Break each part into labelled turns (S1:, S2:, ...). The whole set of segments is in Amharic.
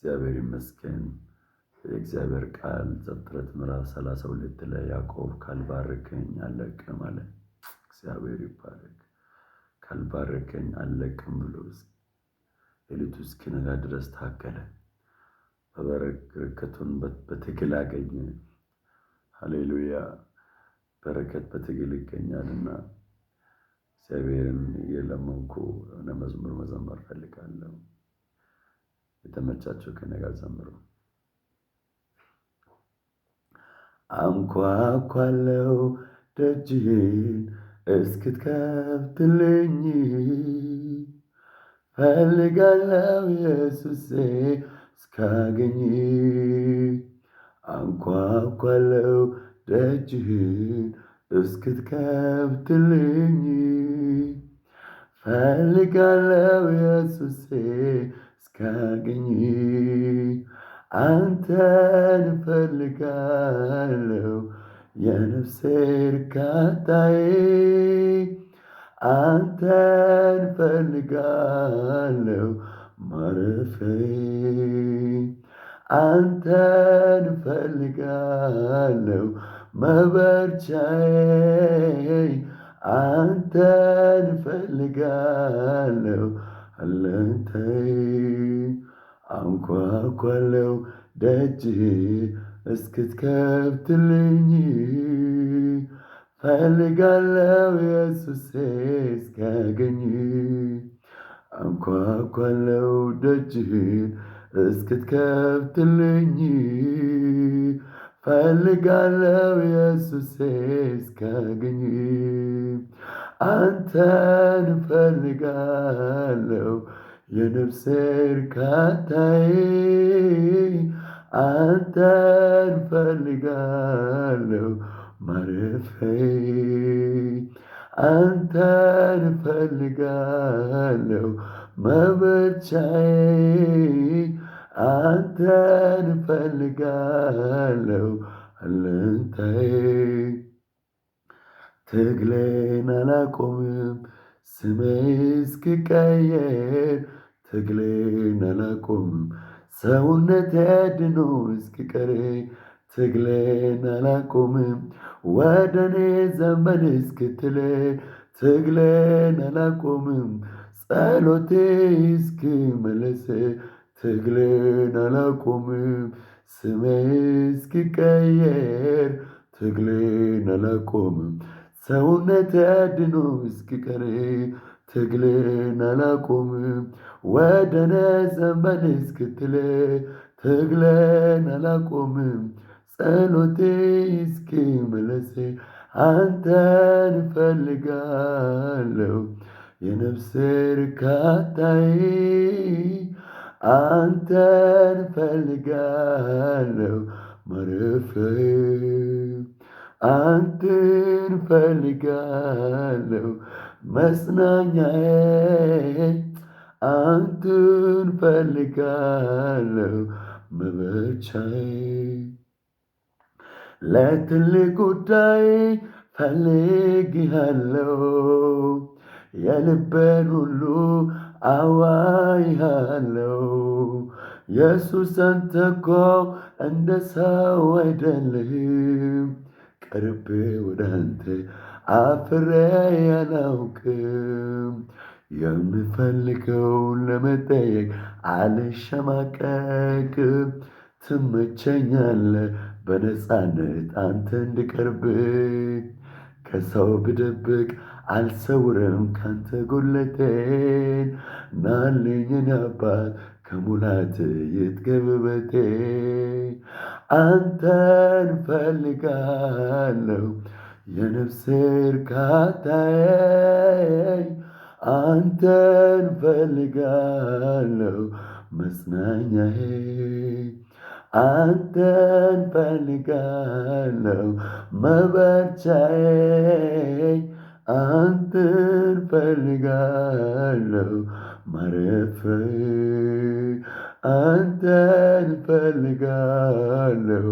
S1: እግዚአብሔር ይመስገን። የእግዚአብሔር ቃል ዘፍጥረት ምዕራፍ 32 ላይ ያዕቆብ ካልባረከኝ አልለቅም አለ። እግዚአብሔር ይባረክ። ካልባረከኝ አልለቅም ብሎ ሌሊቱ እስኪነጋ ድረስ ታገለ። በረከቱን በትግል አገኘ። ሃሌሉያ! በረከት በትግል ይገኛልና እግዚአብሔርን እየለመንኩ የሆነ መዝሙር መዘመር ፈልጋለሁ። የተመቻቸው ከእኔ ጋር ዘምሩ። አንኳኳለው ደጅህን እስክትከፍትልኝ፣ ፈልጋለው ኢየሱሴ እስካገኝ። አንኳኳለው ደጅህን እስክትከፍትልኝ፣ ፈልጋለው ኢየሱሴ እስካገኝ። አንተን እፈልጋለሁ የነፍሴ እርካታዬ፣ አንተን እፈልጋለሁ ማረፊያዬ፣ አንተን እፈልጋለሁ መበርቻዬ፣ አንተን እፈልጋለሁ አለኝታዬ። አንኳኳለው ደጅህን እስክትከፍትልኝ፣ ፈልጋለው ኢየሱሴ እስካገኝ። አንኳኳለው ደጅህን እስክትከፍትልኝ፣ ፈልጋለው ኢየሱሴ እስካገኝ። አንተን እፈልጋለሁ የነፍሴ እርካታዬ፣ አንተን እፈልጋለሁ ማረፊያዬ፣ አንተን እፈልጋለሁ መበርቻዬ፣ አንተን እፈልጋለሁ አለኝታዬ። ትግሌን አላቆምም ስሜ እስኪቀየር፣ ትግሌን አላቆምም ሰውነቴ ድኖ እስኪቀር፣ ትግሌን አላቆምም ወደ እኔ ዘንበል እስክትል፣ ትግሌን አላቆምም ጸሎቴ እስኪመለስ፣ ትግሌን አላቆምም ስሜ እስኪቀየር፣ ትግሌን አላቆምም ሰውነቴ ድኖ እስኪቀር፣ ትግሌን አላቆምም ወደ እኔ ዘንበል እስክትል፣ ትግሌን አላቆምም ጸሎቴ እስኪመለስ። አንተን እፈልጋለሁ የነፍሴ እርካታዬ፣ አንተን እፈልጋለሁ ማረፊያዬ፣ አንተን እፈልጋለሁ መጽናኛዬ፣ አንተን እፈልጋለሁ መበርቻዬ። ለትልቅ ጉዳይ ፈልጌሃለሁ፣ የልቤን ሁሉ አዋይሃለሁ። ኢየሱስ አንተ እኮ እንደ ሰው አይደለህም፣ ቀርቤ ወደ አንተ አፍሬ አላውቅም። የምፈልገውን ለመጠየቅ አልሸማቀቅም፣ ትመቸኛለህ በነፃነት አንተ እንድቀርብ። ከሰው ብደብቅ አልሰውርም ካንተ ጉድለቴን፣ ናልኝ የኔ አባት ከሙላት ይጥገብ ቤቴ። አንተን እፈልጋለሁ የነፍሴ እርካታዬ፣ አንተን እፈልጋለሁ መጽናኛዬ፣ አንተን እፈልጋለሁ መበርቻዬ፣ አንተን እፈልጋለሁ ማረፊያዬ፣ አንተን እፈልጋለሁ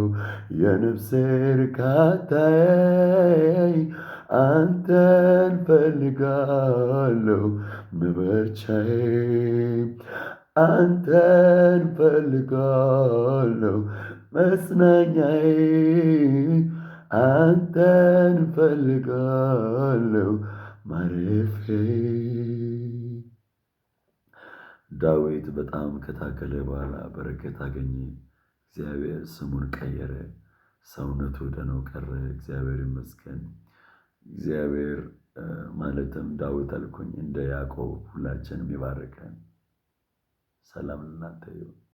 S1: የነፍሴ እርካታዬ፣ አንተን እፈልጋለሁ መበርቻዬ፣ አንተን ፈልጋለሁ መጽናኛዬ አንተን ፈልጋለሁ ማረፊያዬ። ዳዊት በጣም ከታገለ በኋላ በረከት አገኘ። እግዚአብሔር ስሙን ቀየረ። ሰውነቱ ደህና ቀረ። እግዚአብሔር ይመስገን። እግዚአብሔር ማለትም ዳዊት አልኩኝ እንደ ያዕቆብ ሁላችንም ይባርከን። ሰላም ለእናንተ ይሁን።